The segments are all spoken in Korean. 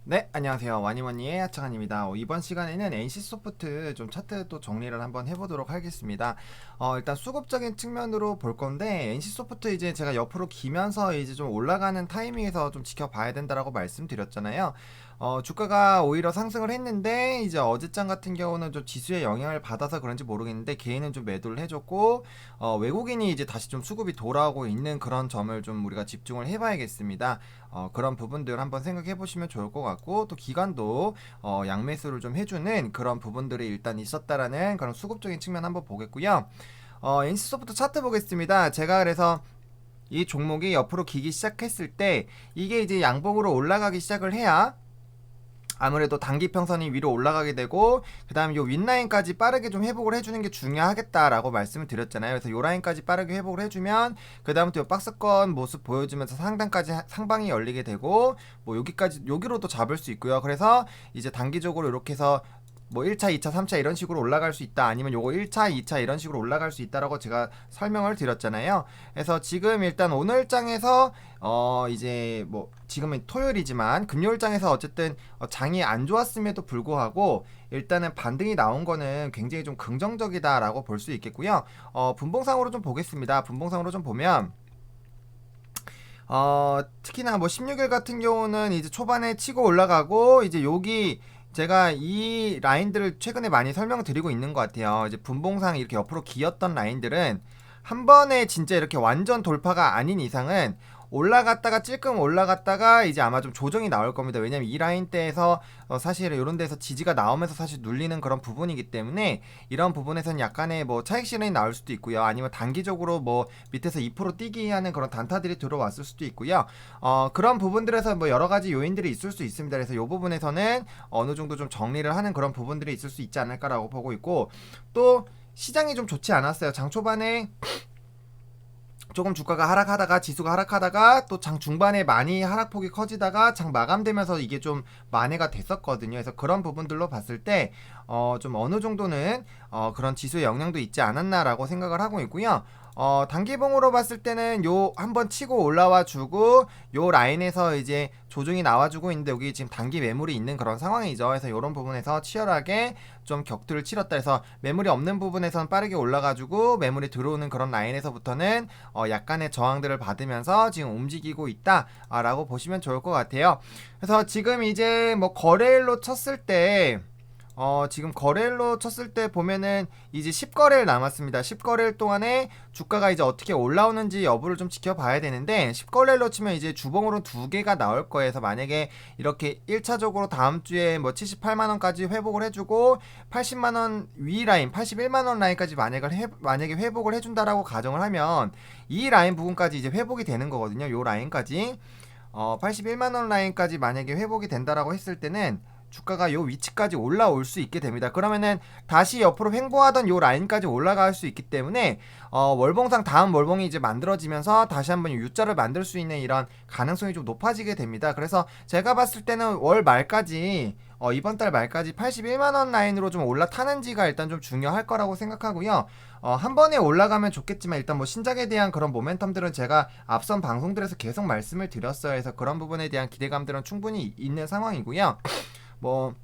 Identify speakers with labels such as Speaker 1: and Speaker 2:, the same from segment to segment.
Speaker 1: 네, 안녕하세요. 와니머니의 하창환입니다. 이번 시간에는 NC소프트 좀 차트 또 정리를 한번 해보도록 하겠습니다. 일단 수급적인 측면으로 볼 건데, NC소프트 이제 제가 옆으로 기면서 이제 좀 올라가는 타이밍에서 좀 지켜봐야 된다라고 말씀드렸잖아요. 주가가 오히려 상승을 했는데, 이제 어제장 같은 경우는 좀 지수의 영향을 받아서 그런지 모르겠는데, 개인은 좀 매도를 해줬고, 외국인이 이제 다시 좀 수급이 돌아오고 있는 그런 점을 좀 우리가 집중을 해봐야겠습니다. 그런 부분들 한번 생각해 보시면 좋을 것 같고, 또 기관도 양매수를 좀 해주는 그런 부분들이 일단 있었다라는 그런 수급적인 측면 한번 보겠고요. NC소프트 차트 보겠습니다. 제가 그래서 이 종목이 옆으로 기기 시작했을 때 이게 이제 양봉으로 올라가기 시작을 해야 아무래도 단기 평선이 위로 올라가게 되고, 그 다음에 요 윗라인까지 빠르게 좀 회복을 해주는 게 중요하겠다라고 말씀을 드렸잖아요. 그래서 요 라인까지 빠르게 회복을 해주면 그 다음부터 요 박스권 모습 보여주면서 상단까지 상방이 열리게 되고, 뭐 여기까지 여기로도 잡을 수 있고요. 그래서 이제 단기적으로 이렇게 해서 뭐 1차, 2차, 3차 이런 식으로 올라갈 수 있다, 아니면 요거 1차, 2차 이런 식으로 올라갈 수 있다라고 제가 설명을 드렸잖아요. 그래서 지금 일단 오늘 장에서 이제 뭐 지금은 토요일이지만 금요일장에서 어쨌든 장이 안 좋았음에도 불구하고 일단은 반등이 나온 거는 굉장히 좀 긍정적이다라고 볼 수 있겠고요. 분봉상으로 좀 보겠습니다. 분봉상으로 좀 보면 특히나 뭐 16일 같은 경우는 이제 초반에 치고 올라가고, 이제 여기 제가 이 라인들을 최근에 많이 설명드리고 있는 것 같아요. 이제 분봉상 이렇게 옆으로 기었던 라인들은 한 번에 진짜 이렇게 완전 돌파가 아닌 이상은 올라갔다가 찔끔 올라갔다가 이제 아마 좀 조정이 나올 겁니다. 왜냐면 이 라인대에서 사실 이런 데서 지지가 나오면서 사실 눌리는 그런 부분이기 때문에 이런 부분에서는 약간의 뭐 차익 실현이 나올 수도 있고요. 아니면 단기적으로 뭐 밑에서 2% 뛰기 하는 그런 단타들이 들어왔을 수도 있고요. 그런 부분들에서 뭐 여러 가지 요인들이 있을 수 있습니다. 그래서 이 부분에서는 어느 정도 좀 정리를 하는 그런 부분들이 있을 수 있지 않을까라고 보고 있고, 또 시장이 좀 좋지 않았어요. 장 초반에 조금 주가가 하락하다가 지수가 하락하다가 또 장 중반에 많이 하락폭이 커지다가 장 마감되면서 이게 좀 만회가 됐었거든요. 그래서 그런 부분들로 봤을 때 좀 어느 정도는 그런 지수의 영향도 있지 않았나라고 생각을 하고 있고요. 단기봉으로 봤을 때는 요 한번 치고 올라와 주고 요 라인에서 이제 조정이 나와주고 있는데, 여기 지금 단기 매물이 있는 그런 상황이죠. 그래서 이런 부분에서 치열하게 좀 격투를 치렀다 해서 매물이 없는 부분에선 빠르게 올라가지고 매물이 들어오는 그런 라인에서부터는 약간의 저항들을 받으면서 지금 움직이고 있다라고 보시면 좋을 것 같아요. 그래서 지금 이제 뭐 거래일로 쳤을 때 지금 거래일로 쳤을 때 보면은 이제 10거래일 남았습니다. 10거래일 동안에 주가가 이제 어떻게 올라오는지 여부를 좀 지켜봐야 되는데, 10거래일로 치면 이제 주봉으로 두 개가 나올 거예요. 그래서 만약에 이렇게 1차적으로 다음 주에 뭐 78만원까지 회복을 해주고 80만원 위 라인, 81만원 라인까지 만약에 회복을 해준다라고 가정을 하면 이 라인 부분까지 이제 회복이 되는 거거든요. 요 라인까지 81만원 라인까지 만약에 회복이 된다라고 했을 때는 주가가 요 위치까지 올라올 수 있게 됩니다. 그러면은 다시 옆으로 횡보하던 요 라인까지 올라갈 수 있기 때문에 월봉상 다음 월봉이 이제 만들어지면서 다시 한번 U자를 만들 수 있는 이런 가능성이 좀 높아지게 됩니다. 그래서 제가 봤을 때는 월 말까지 이번 달 말까지 81만원 라인으로 좀 올라타는지가 일단 좀 중요할 거라고 생각하고요. 한 번에 올라가면 좋겠지만 일단 뭐 신작에 대한 그런 모멘텀들은 제가 앞선 방송들에서 계속 말씀을 드렸어요. 그래서 그런 부분에 대한 기대감들은 충분히 있는 상황이고요. 뭐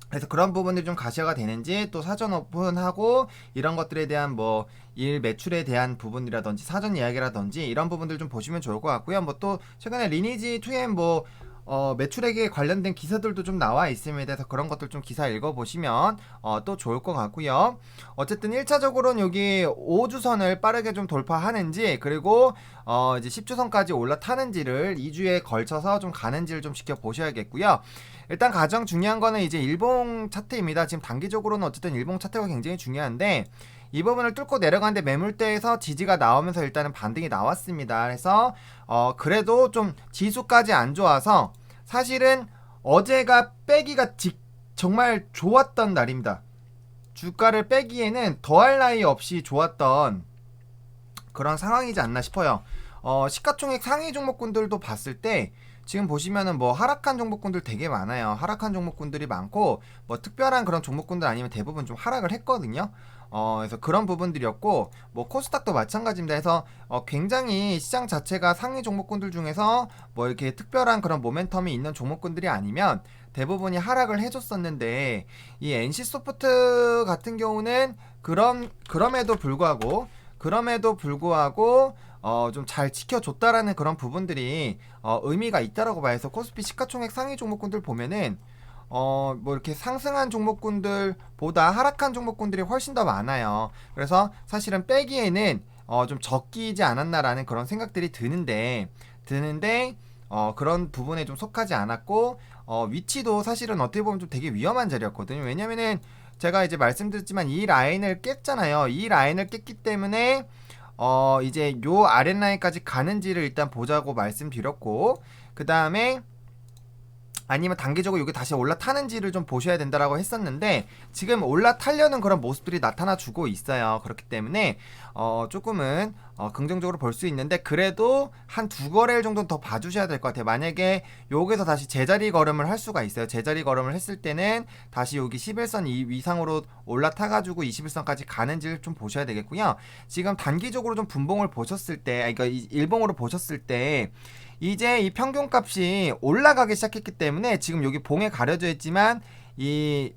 Speaker 1: 그래서 그런 부분들이 좀 가시화가 되는지, 또 사전 오픈하고 이런 것들에 대한 뭐 일 매출에 대한 부분이라든지 사전 이야기라든지 이런 부분들 좀 보시면 좋을 것 같고요. 뭐 또 최근에 리니지 2M 뭐 매출액에 관련된 기사들도 좀 나와 있음에 대해서 그런 것들 좀 기사 읽어보시면 또 좋을 것 같고요. 어쨌든 1차적으로는 여기 5주선을 빠르게 좀 돌파하는지, 그리고 이제 10주선까지 올라타는지를 2주에 걸쳐서 좀 가는지를 좀 지켜보셔야겠고요. 일단 가장 중요한 거는 이제 일봉 차트입니다. 지금 단기적으로는 어쨌든 일봉 차트가 굉장히 중요한데, 이 부분을 뚫고 내려가는데 매물대에서 지지가 나오면서 일단은 반등이 나왔습니다. 그래서 그래도 좀 지수까지 안 좋아서 사실은 어제가 빼기가 정말 좋았던 날입니다. 주가를 빼기에는 더할 나위 없이 좋았던 그런 상황이지 않나 싶어요. 시가총액 상위 종목군들도 봤을 때 지금 보시면은 뭐 하락한 종목군들 되게 많아요. 하락한 종목군들이 많고 뭐 특별한 그런 종목군들 아니면 대부분 좀 하락을 했거든요. 그래서 그런 부분들이었고 뭐 코스닥도 마찬가지입니다. 해서 굉장히 시장 자체가 상위 종목군들 중에서 뭐 이렇게 특별한 그런 모멘텀이 있는 종목군들이 아니면 대부분이 하락을 해줬었는데 이 NC소프트 같은 경우는 그럼에도 불구하고 좀 잘 지켜줬다라는 그런 부분들이 의미가 있다라고 봐서 코스피 시가총액 상위 종목군들 보면은 뭐 이렇게 상승한 종목군들보다 하락한 종목군들이 훨씬 더 많아요. 그래서 사실은 빼기에는 좀 적기지 않았나라는 그런 생각들이 드는데 그런 부분에 좀 속하지 않았고 위치도 사실은 어떻게 보면 좀 되게 위험한 자리였거든요. 왜냐면은 제가 이제 말씀드렸지만 이 라인을 깼잖아요. 이 라인을 깼기 때문에 이제 요 아랫라인까지 가는지를 일단 보자고 말씀드렸고, 그 다음에 아니면 단기적으로 이게 다시 올라타는지를 좀 보셔야 된다라고 했었는데 지금 올라타려는 그런 모습들이 나타나 주고 있어요. 그렇기 때문에 조금은 긍정적으로 볼 수 있는데 그래도 한 두 거래일 정도는 더 봐주셔야 될 것 같아요. 만약에 여기서 다시 제자리 걸음을 할 수가 있어요. 제자리 걸음을 했을 때는 다시 여기 11선 이상으로 올라타가지고 21선까지 가는지를 좀 보셔야 되겠고요. 지금 단기적으로 좀 분봉을 보셨을 때, 그러니까 일봉으로 보셨을 때 이제 이 평균값이 올라가기 시작했기 때문에 지금 여기 봉에 가려져 있지만 이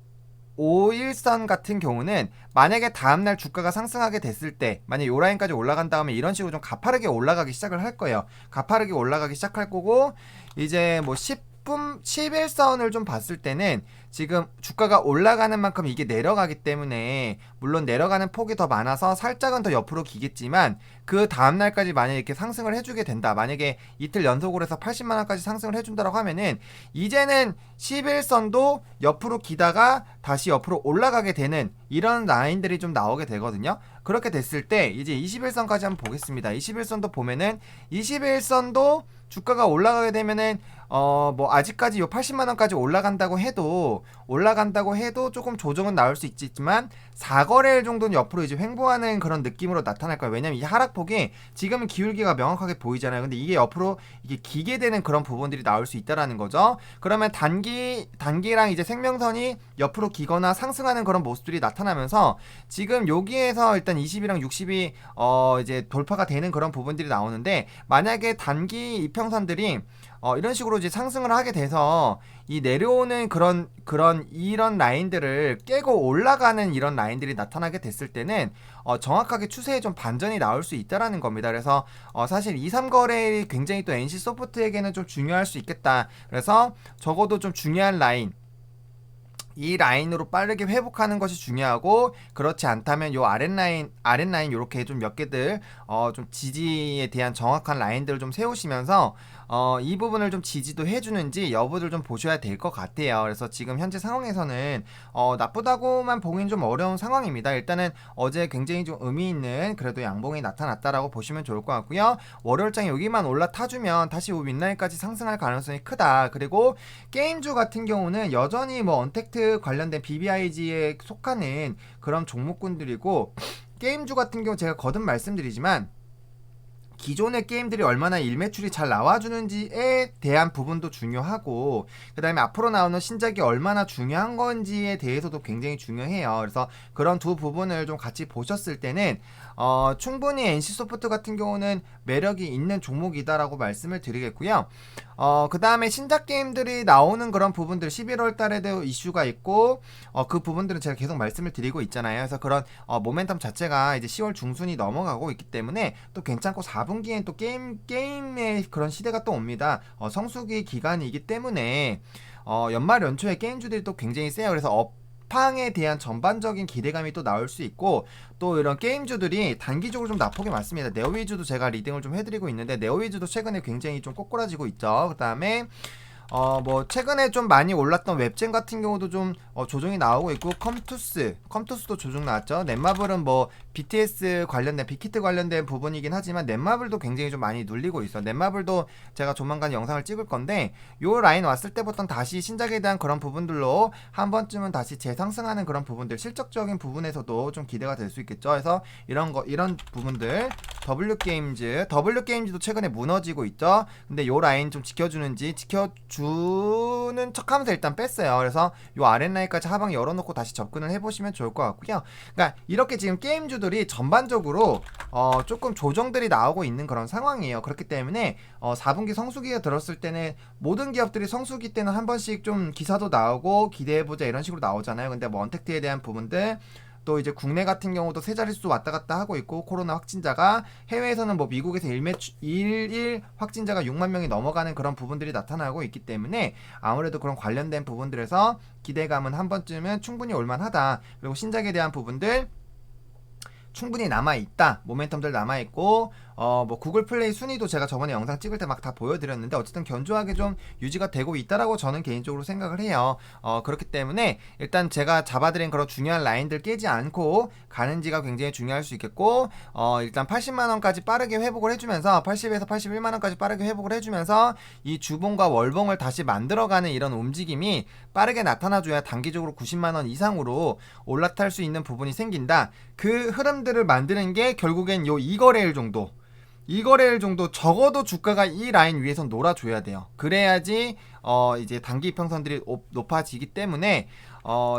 Speaker 1: 5일선 같은 경우는 만약에 다음날 주가가 상승하게 됐을 때 만약 요 라인까지 올라간 다음에 이런 식으로 좀 가파르게 올라가기 시작을 할 거예요. 가파르게 올라가기 시작할 거고 이제 뭐 11선을 좀 봤을 때는 지금 주가가 올라가는 만큼 이게 내려가기 때문에 물론 내려가는 폭이 더 많아서 살짝은 더 옆으로 기겠지만 그 다음날까지 만약에 이렇게 상승을 해주게 된다. 만약에 이틀 연속으로 해서 80만원까지 상승을 해준다라고 하면은 이제는 11선도 옆으로 기다가 다시 옆으로 올라가게 되는 이런 라인들이 좀 나오게 되거든요. 그렇게 됐을 때 이제 21선까지 한번 보겠습니다. 21선도 보면은 21선도 주가가 올라가게 되면은 뭐 아직까지 요 80만원까지 올라간다고 해도 조금 조정은 나올 수 있지만 4거래일 정도는 옆으로 이제 횡보하는 그런 느낌으로 나타날 거예요. 왜냐면 이 하락폭이 지금은 기울기가 명확하게 보이잖아요. 근데 이게 옆으로 이게 기게 되는 그런 부분들이 나올 수 있다라는 거죠. 그러면 단기랑 이제 생명선이 옆으로 기거나 상승하는 그런 모습들이 나타나면서 지금 여기에서 일단 20이랑 60이 이제 돌파가 되는 그런 부분들이 나오는데 만약에 단기 이평선들이 이런 식으로 이제 상승을 하게 돼서 이 내려오는 이런 라인들을 깨고 올라가는 이런 라인들이 나타나게 됐을 때는 정확하게 추세에 좀 반전이 나올 수 있다라는 겁니다. 그래서 사실 2, 3거래일이 굉장히 또 NC소프트에게는 좀 중요할 수 있겠다. 그래서 적어도 좀 중요한 라인 이 라인으로 빠르게 회복하는 것이 중요하고 그렇지 않다면 요 아랫라인 요렇게 좀 몇 개들 좀 지지에 대한 정확한 라인들을 좀 세우시면서 이 부분을 좀 지지도 해주는지 여부를 좀 보셔야 될 것 같아요. 그래서 지금 현재 상황에서는 나쁘다고만 보긴 좀 어려운 상황입니다. 일단은 어제 굉장히 좀 의미 있는 그래도 양봉이 나타났다라고 보시면 좋을 것 같고요. 월요일장에 여기만 올라타주면 다시 윗라인까지 상승할 가능성이 크다. 그리고 게임주 같은 경우는 여전히 뭐 언택트 관련된 BBIG에 속하는 그런 종목군들이고 게임주 같은 경우 제가 거듭 말씀드리지만 기존의 게임들이 얼마나 일매출이 잘 나와주는지에 대한 부분도 중요하고 그 다음에 앞으로 나오는 신작이 얼마나 중요한 건지에 대해서도 굉장히 중요해요. 그래서 그런 두 부분을 좀 같이 보셨을 때는 충분히 NC소프트 같은 경우는 매력이 있는 종목이다라고 말씀을 드리겠고요. 그 다음에 신작 게임들이 나오는 그런 부분들 11월 달에도 이슈가 있고 그 부분들은 제가 계속 말씀을 드리고 있잖아요. 그래서 그런 모멘텀 자체가 이제 10월 중순이 넘어가고 있기 때문에 또 괜찮고 4분기엔 또 게임의 그런 시대가 또 옵니다. 성수기 기간이기 때문에 연말 연초에 게임주들이 또 굉장히 세요. 그래서 업황에 대한 전반적인 기대감이 또 나올 수 있고 또 이런 게임주들이 단기적으로 좀 낙폭이 많습니다. 네오위즈도 제가 리딩을 좀 해드리고 있는데 네오위즈도 최근에 굉장히 좀 꼬꾸라지고 있죠. 그 다음에 뭐 최근에 좀 많이 올랐던 웹젠 같은 경우도 좀 조정이 나오고 있고 컴투스도 조정 나왔죠. 넷마블은 뭐 BTS 관련된 빅히트 관련된 부분이긴 하지만 넷마블도 굉장히 좀 많이 눌리고 있어. 넷마블도 제가 조만간 영상을 찍을 건데 요 라인 왔을 때부터 다시 신작에 대한 그런 부분들로 한 번쯤은 다시 재상승하는 그런 부분들, 실적적인 부분에서도 좀 기대가 될 수 있겠죠. 그래서 이런 부분들 W 게임즈도 최근에 무너지고 있죠. 근데 요 라인 좀 지켜주는 척하면서 일단 뺐어요. 그래서 요 아랫라인까지 하방 열어놓고 다시 접근을 해보시면 좋을 것 같고요. 그러니까 이렇게 지금 게임주들이 전반적으로 조금 조정들이 나오고 있는 그런 상황이에요. 그렇기 때문에 4분기 성수기가 들었을 때는 모든 기업들이 성수기 때는 한 번씩 좀 기사도 나오고 기대해보자 이런 식으로 나오잖아요. 근데 뭐 언택트에 대한 부분들, 또 이제 국내 같은 경우도 세 자릿수 왔다 갔다 하고 있고, 코로나 확진자가 해외에서는 뭐 미국에서 일일 확진자가 6만 명이 넘어가는 그런 부분들이 나타나고 있기 때문에 아무래도 그런 관련된 부분들에서 기대감은 한 번쯤은 충분히 올만하다. 그리고 신작에 대한 부분들 충분히 남아있다. 모멘텀들 남아있고, 뭐 구글 플레이 순위도 제가 저번에 영상 찍을 때 막 다 보여드렸는데 어쨌든 견조하게 좀 유지가 되고 있다라고 저는 개인적으로 생각을 해요. 그렇기 때문에 일단 제가 잡아드린 그런 중요한 라인들 깨지 않고 가는지가 굉장히 중요할 수 있겠고, 일단 80만원까지 빠르게 회복을 해주면서 80에서 81만원까지 빠르게 회복을 해주면서 이 주봉과 월봉을 다시 만들어가는 이런 움직임이 빠르게 나타나줘야 단기적으로 90만원 이상으로 올라탈 수 있는 부분이 생긴다. 그 흐름들을 만드는 게 결국엔 요 2거래일 정도 적어도 주가가 이 라인 위에서 놀아줘야 돼요. 그래야지 이제 단기 이평선들이 높아지기 때문에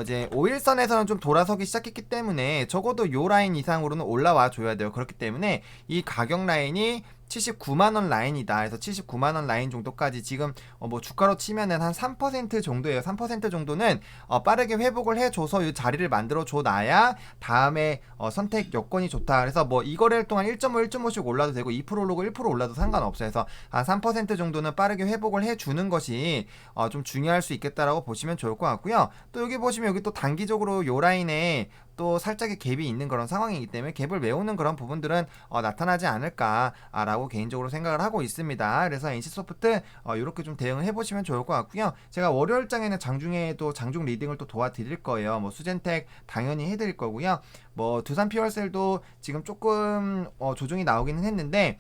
Speaker 1: 이제 5일선에서는 좀 돌아서기 시작했기 때문에 적어도 요 라인 이상으로는 올라와 줘야 돼요. 그렇기 때문에 이 가격 라인이 79만원 라인이다. 그래서 79만원 라인 정도까지 지금 뭐 주가로 치면은 한 3% 정도예요. 3% 정도는 빠르게 회복을 해줘서 이 자리를 만들어 줘 놔야 다음에 선택 여건이 좋다. 그래서 뭐 이 거래일 동안 1.5, 1.5씩 올라도 되고 2% 오르고 1% 올라도 상관없어요. 그래서 한 3% 정도는 빠르게 회복을 해주는 것이 좀 중요할 수 있겠다라고 보시면 좋을 것 같고요. 또 여기 보시면 여기 또 단기적으로 요 라인에 또 살짝의 갭이 있는 그런 상황이기 때문에 갭을 메우는 그런 부분들은 나타나지 않을까라고 개인적으로 생각을 하고 있습니다. 그래서 NC소프트 이렇게 좀 대응을 해보시면 좋을 것 같고요. 제가 월요일장에는 장중에도 장중 리딩을 또 도와드릴 거예요. 뭐 수젠텍 당연히 해드릴 거고요. 뭐 두산 피월셀도 지금 조금 조정이 나오기는 했는데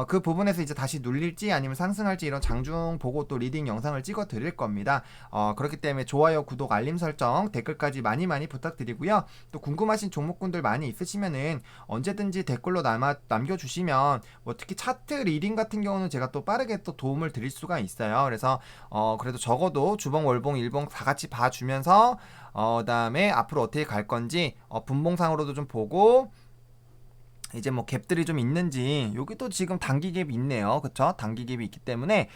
Speaker 1: 그 부분에서 이제 다시 눌릴지 아니면 상승할지 이런 장중 보고 또 리딩 영상을 찍어 드릴 겁니다. 그렇기 때문에 좋아요, 구독, 알림 설정, 댓글까지 많이 부탁드리고요. 또 궁금하신 종목군들 많이 있으시면은 언제든지 댓글로 남겨주시면 뭐 특히 차트 리딩 같은 경우는 제가 또 빠르게 또 도움을 드릴 수가 있어요. 그래서 그래도 적어도 주봉, 월봉, 일봉 다 같이 봐주면서 그다음에 앞으로 어떻게 갈 건지 분봉상으로도 좀 보고, 이제 뭐 갭들이 좀 있는지, 여기도 지금 단기 갭이 있네요. 그쵸? 단기 갭이 있기 때문에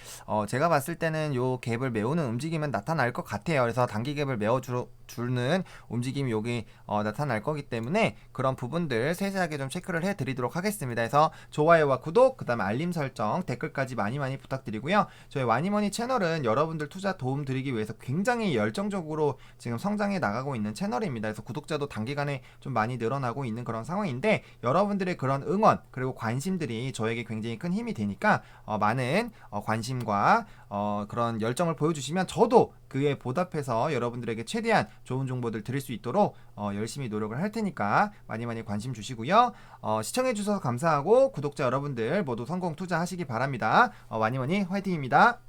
Speaker 1: 제가 봤을 때는 요 갭을 메우는 움직임은 나타날 것 같아요. 그래서 단기 갭을 메워주는 움직임이 여기 나타날 거기 때문에 그런 부분들 세세하게 좀 체크를 해드리도록 하겠습니다. 그래서 좋아요와 구독, 그 다음에 알림 설정, 댓글까지 많이 부탁드리고요. 저희 와니머니 채널은 여러분들 투자 도움 드리기 위해서 굉장히 열정적으로 지금 성장해 나가고 있는 채널입니다. 그래서 구독자도 단기간에 좀 많이 늘어나고 있는 그런 상황인데, 여러분들의 그런 응원 그리고 관심들이 저에게 굉장히 큰 힘이 되니까 많은 관심과 그런 열정을 보여주시면 저도 그에 보답해서 여러분들에게 최대한 좋은 정보들 드릴 수 있도록 열심히 노력을 할 테니까 많이 관심 주시고요. 시청해 주셔서 감사하고 구독자 여러분들 모두 성공 투자하시기 바랍니다. 와니머니 화이팅입니다.